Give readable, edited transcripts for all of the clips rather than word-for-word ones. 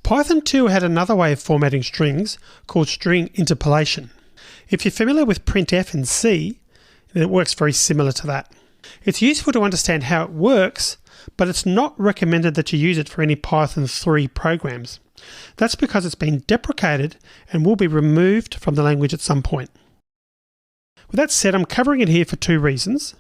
Python 2 had another way of formatting strings called string interpolation. If you're familiar with printf in C, then it works very similar to that. It's useful to understand how it works, but it's not recommended that you use it for any Python 3 programs. That's because it's been deprecated and will be removed from the language at some point. With that said, I'm covering it here for two reasons.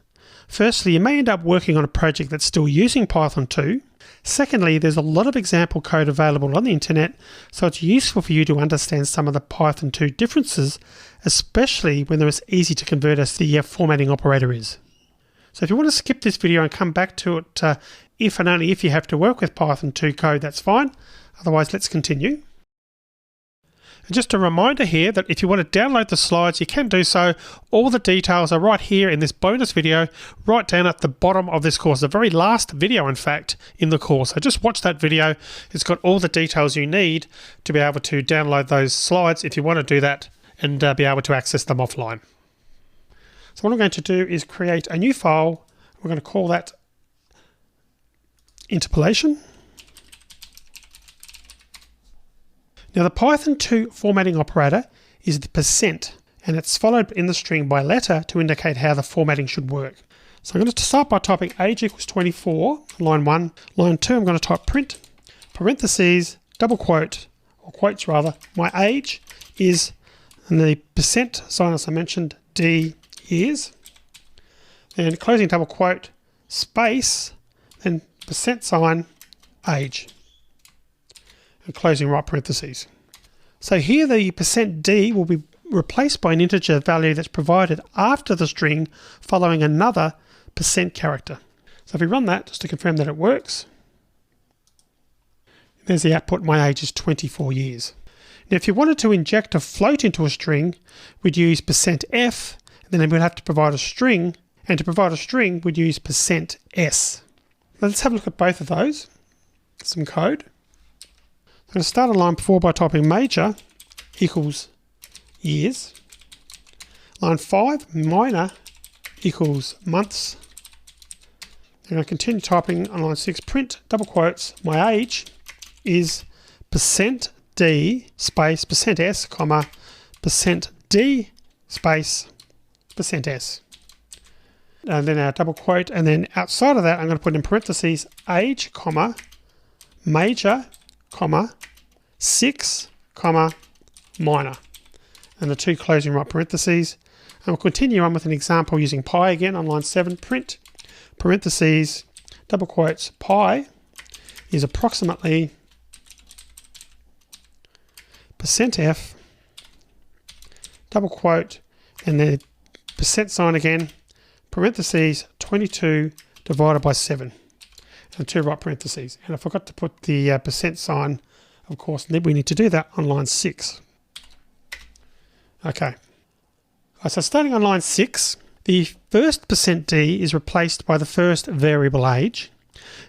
Firstly, you may end up working on a project that's still using Python 2. Secondly, there's a lot of example code available on the internet, so it's useful for you to understand some of the Python 2 differences, especially when they're as easy to convert as the formatting operator is. So if you want to skip this video and come back to it if and only if you have to work with Python 2 code, that's fine. Otherwise, let's continue. And just a reminder here that if you want to download the slides, you can do so. All the details are right here in this bonus video, right down at the bottom of this course, the very last video, in fact, in the course. So just watch that video. It's got all the details you need to be able to download those slides if you want to do that and be able to access them offline. So what I'm going to do is create a new file. We're going to call that Interpolation. Now the Python 2 formatting operator is the %, and it's followed in the string by a letter to indicate how the formatting should work. So I'm going to start by typing age equals 24, line 1. Line 2, I'm going to type print, parentheses, double quote, or quotes rather, my age is, and the % sign as I mentioned, D years. Then closing double quote, space, then % sign, age. And closing right parentheses. So here the %d will be replaced by an integer value that's provided after the string following another % character. So if we run that just to confirm that it works, there's the output, my age is 24 years. Now if you wanted to inject a float into a string, we'd use %f, and then we'd have to provide a string, and to provide a string we'd use %s. Now let's have a look at both of those, some code. I'm going to start on line 4 by typing major equals years. Line 5, minor equals months. I'm going to continue typing on line 6, print, double quotes, my age is %d space %s, comma, %d space %s. And then our double quote, and then outside of that I'm going to put in parentheses age, comma, major, comma, 6, comma, minor, and the two closing right parentheses. And we'll continue on with an example using pi again on line 7, print, parentheses, double quotes, pi is approximately %f, double quote, and the % sign again, parentheses, 22 divided by 7. And two right parentheses. And I forgot to put the % sign, of course, we need to do that on line 6. Okay. So starting on line 6, the first %d is replaced by the first variable age.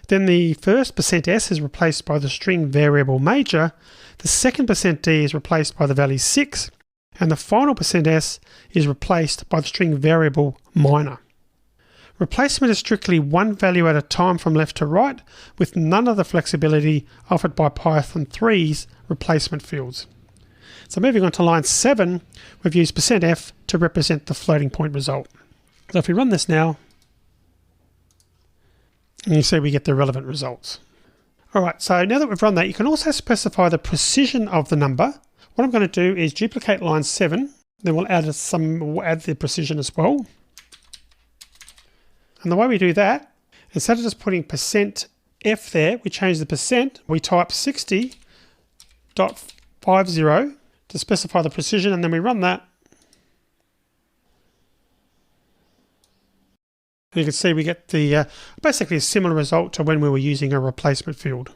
Then the first %s is replaced by the string variable major. The second %d is replaced by the value 6. And the final %s is replaced by the string variable minor. Replacement is strictly one value at a time from left to right, with none of the flexibility offered by Python 3's replacement fields. So moving on to line 7, we've used %f to represent the floating point result. So if we run this now, and you see we get the relevant results. Alright, so now that we've run that, you can also specify the precision of the number. What I'm going to do is duplicate line 7, then we'll add the precision as well. And the way we do that, instead of just putting %f there, we change the %, we type 60.50 to specify the precision, and then we run that. And you can see we get the basically a similar result to when we were using a replacement field.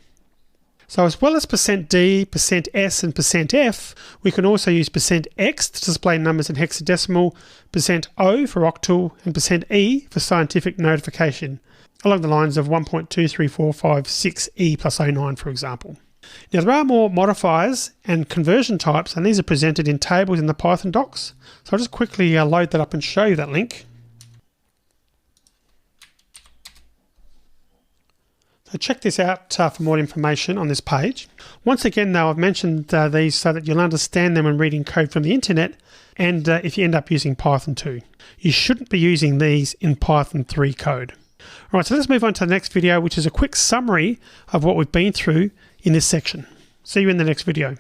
So as well as %d, %s and %f, we can also use %x to display numbers in hexadecimal, %o for octal, and %e for scientific notification, along the lines of 1.23456e plus 09, for example. Now there are more modifiers and conversion types, and these are presented in tables in the Python docs. So I'll just quickly load that up and show you that link. So check this out for more information on this page. Once again, though, I've mentioned these so that you'll understand them when reading code from the internet, and if you end up using Python 2. You shouldn't be using these in Python 3 code. All right, so let's move on to the next video, which is a quick summary of what we've been through in this section. See you in the next video.